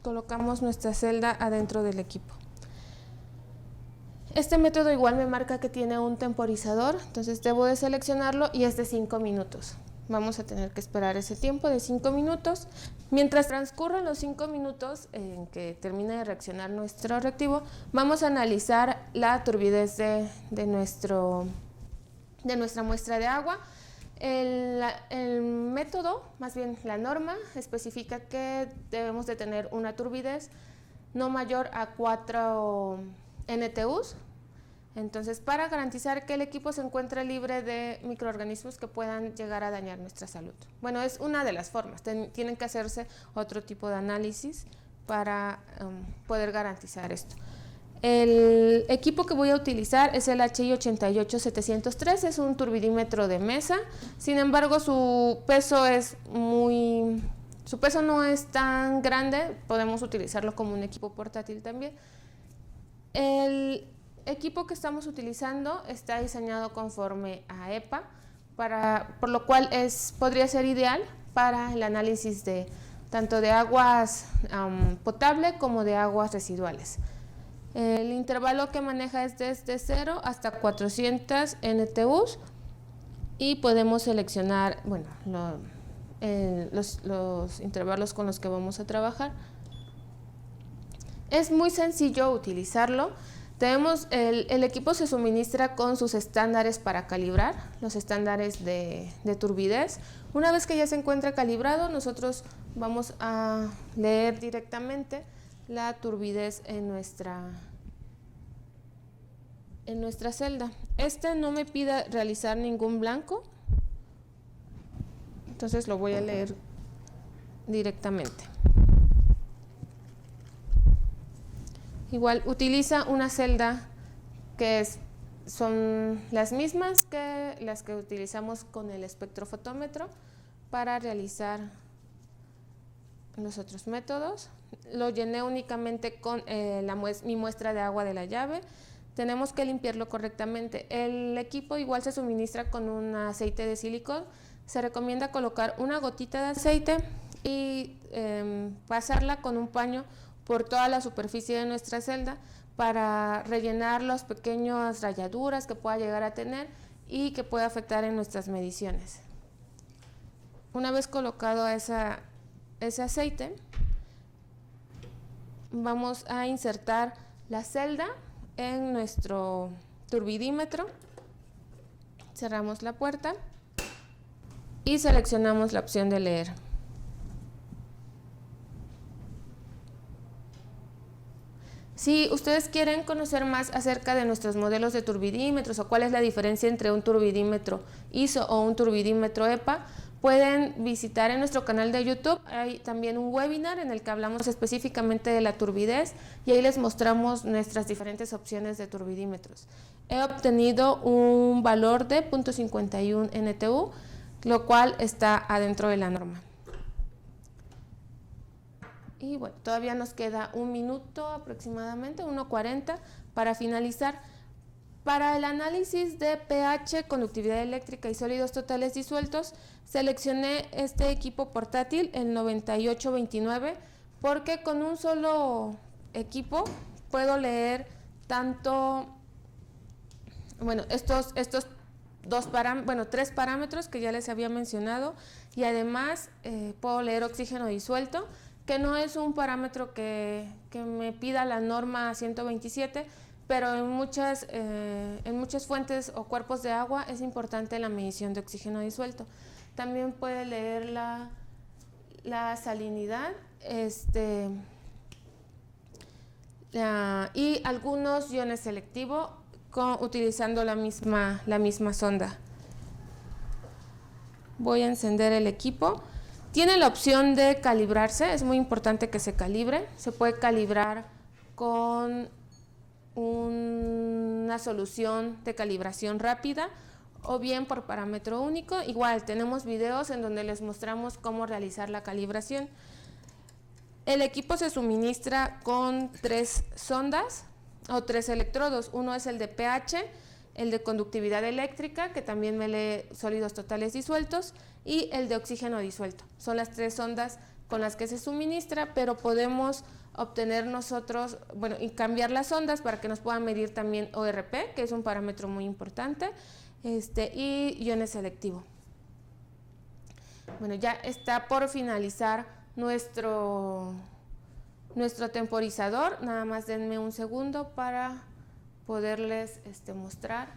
Colocamos nuestra celda adentro del equipo. Este método igual me marca que tiene un temporizador, entonces debo de seleccionarlo y es de 5 minutos. Vamos a tener que esperar ese tiempo de 5 minutos. Mientras transcurren los 5 minutos en que termine de reaccionar nuestro reactivo, vamos a analizar la turbidez de nuestra muestra de agua. El método, más bien la norma, especifica que debemos de tener una turbidez no mayor a 4 NTUs. Entonces, para garantizar que el equipo se encuentre libre de microorganismos que puedan llegar a dañar nuestra salud. Bueno, es una de las formas. Tienen que hacerse otro tipo de análisis para poder garantizar esto. El equipo que voy a utilizar es el HI 88703, es un turbidímetro de mesa. Sin embargo, su peso no es tan grande, podemos utilizarlo como un equipo portátil también. El equipo que estamos utilizando está diseñado conforme a EPA, por lo cual podría ser ideal para el análisis tanto de aguas potable como de aguas residuales. El intervalo que maneja es desde 0 hasta 400 NTUs y podemos seleccionar los intervalos con los que vamos a trabajar. Es muy sencillo utilizarlo. El equipo se suministra con sus estándares para calibrar, los estándares de turbidez. Una vez que ya se encuentra calibrado, nosotros vamos a leer directamente la turbidez en nuestra celda. No me pide realizar ningún blanco, entonces lo voy a leer directamente. Igual utiliza una celda que son las mismas que las que utilizamos con el espectrofotómetro para realizar los otros métodos. Lo llené únicamente con mi muestra de agua de la llave. Tenemos que limpiarlo correctamente. El equipo igual se suministra con un aceite de silicón. Se recomienda colocar una gotita de aceite y pasarla con un paño por toda la superficie de nuestra celda para rellenar las pequeñas rayaduras que pueda llegar a tener y que pueda afectar en nuestras mediciones. Una vez colocado ese aceite, vamos a insertar la celda en nuestro turbidímetro. Cerramos la puerta y seleccionamos la opción de leer. Si ustedes quieren conocer más acerca de nuestros modelos de turbidímetros o cuál es la diferencia entre un turbidímetro ISO o un turbidímetro EPA, pueden visitar en nuestro canal de YouTube. Hay también un webinar en el que hablamos específicamente de la turbidez y ahí les mostramos nuestras diferentes opciones de turbidímetros. He obtenido un valor de 0.51 NTU, lo cual está adentro de la norma. Y bueno, todavía nos queda un minuto aproximadamente, 1:40 para finalizar. Para el análisis de pH, conductividad eléctrica y sólidos totales disueltos, seleccioné este equipo portátil, el 9829, porque con un solo equipo puedo leer tanto, estos tres parámetros que ya les había mencionado, y además puedo leer oxígeno disuelto, que no es un parámetro que me pida la norma 127, pero en muchas fuentes o cuerpos de agua es importante la medición de oxígeno disuelto. También puede leer la salinidad y algunos iones selectivos utilizando la misma sonda. Voy a encender el equipo. Tiene la opción de calibrarse, es muy importante que se calibre. Se puede calibrar con una solución de calibración rápida o bien por parámetro único. Igual tenemos videos en donde les mostramos cómo realizar la calibración. El equipo se suministra con 3 sondas o 3 electrodos. Uno es el de pH, el de conductividad eléctrica, que también me lee sólidos totales disueltos, y el de oxígeno disuelto. Son las 3 sondas con las que se suministra, pero podemos obtener nosotros, bueno, y cambiar las ondas para que nos puedan medir también ORP, que es un parámetro muy importante, y iones selectivo. Bueno, ya está por finalizar nuestro temporizador. Nada más denme un segundo para poderles mostrar.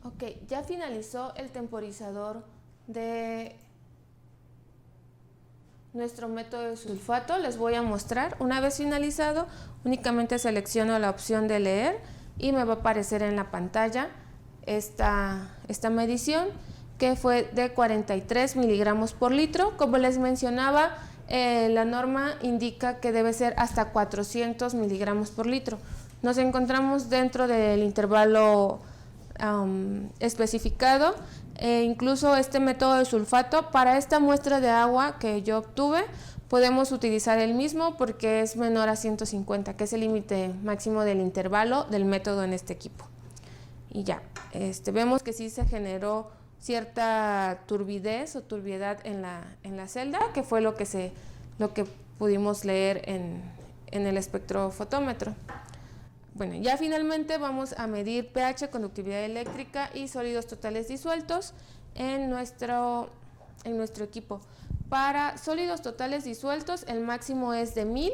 Ok, ya finalizó el temporizador de nuestro método de sulfato. Les voy a mostrar. Una vez finalizado, únicamente selecciono la opción de leer y me va a aparecer en la pantalla esta medición, que fue de 43 miligramos por litro. Como les mencionaba, la norma indica que debe ser hasta 400 miligramos por litro. Nos encontramos dentro del intervalo especificado, incluso este método de sulfato. Para esta muestra de agua que yo obtuve, podemos utilizar el mismo porque es menor a 150, que es el límite máximo del intervalo del método en este equipo. Y ya, vemos que sí se generó cierta turbidez o turbiedad en la celda, que fue lo que pudimos leer en el espectrofotómetro. Bueno, ya finalmente vamos a medir pH, conductividad eléctrica y sólidos totales disueltos en nuestro equipo. Para sólidos totales disueltos, el máximo es de 1000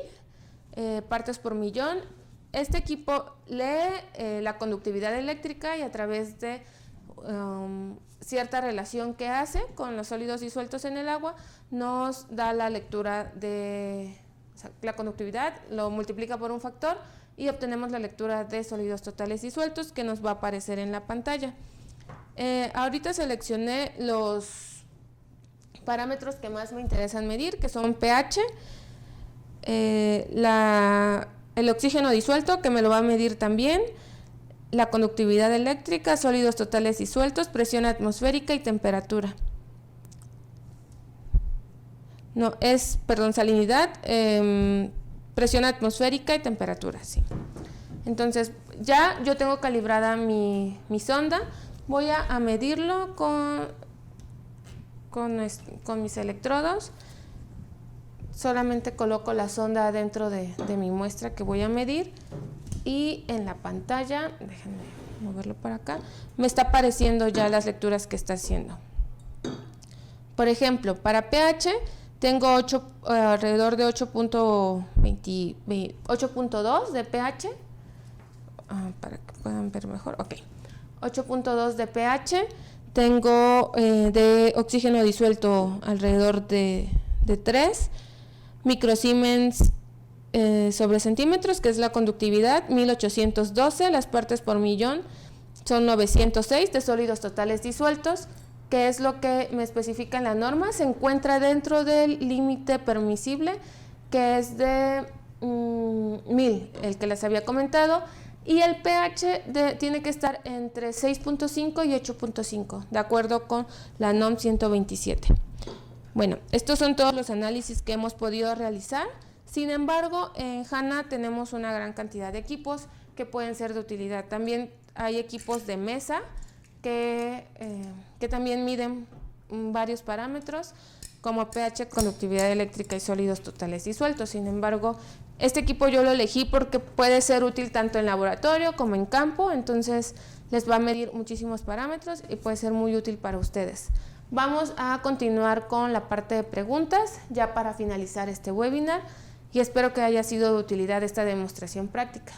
partes por millón. Este equipo lee la conductividad eléctrica y a través de cierta relación que hace con los sólidos disueltos en el agua, nos da la lectura de la conductividad, lo multiplica por un factor y obtenemos la lectura de sólidos totales disueltos, que nos va a aparecer en la pantalla. Ahorita seleccioné los parámetros que más me interesan medir, que son pH, el oxígeno disuelto, que me lo va a medir también, la conductividad eléctrica, sólidos totales disueltos, presión atmosférica y temperatura. Salinidad, presión atmosférica y temperatura, sí. Entonces, ya yo tengo calibrada mi sonda. Voy a medirlo con mis electrodos. Solamente coloco la sonda dentro de mi muestra que voy a medir, y en la pantalla, déjenme moverlo para acá, me está apareciendo ya las lecturas que está haciendo. Por ejemplo, para pH tengo alrededor de 8.2 de pH, para que puedan ver mejor. Ok, 8.2 de pH. Tengo de oxígeno disuelto alrededor de 3 microsiemens sobre centímetros, que es la conductividad, 1812. Las partes por millón son 906 de sólidos totales disueltos, que es lo que me especifica en la norma. Se encuentra dentro del límite permisible, que es de 1000, el que les había comentado, y el pH tiene que estar entre 6.5 y 8.5, de acuerdo con la NOM 127. Bueno, estos son todos los análisis que hemos podido realizar. Sin embargo, en HANA tenemos una gran cantidad de equipos que pueden ser de utilidad. También hay equipos de mesa que también miden varios parámetros, como pH, conductividad eléctrica y sólidos totales disueltos. Sin embargo, este equipo yo lo elegí porque puede ser útil tanto en laboratorio como en campo, entonces les va a medir muchísimos parámetros y puede ser muy útil para ustedes. Vamos a continuar con la parte de preguntas ya para finalizar este webinar, y espero que haya sido de utilidad esta demostración práctica.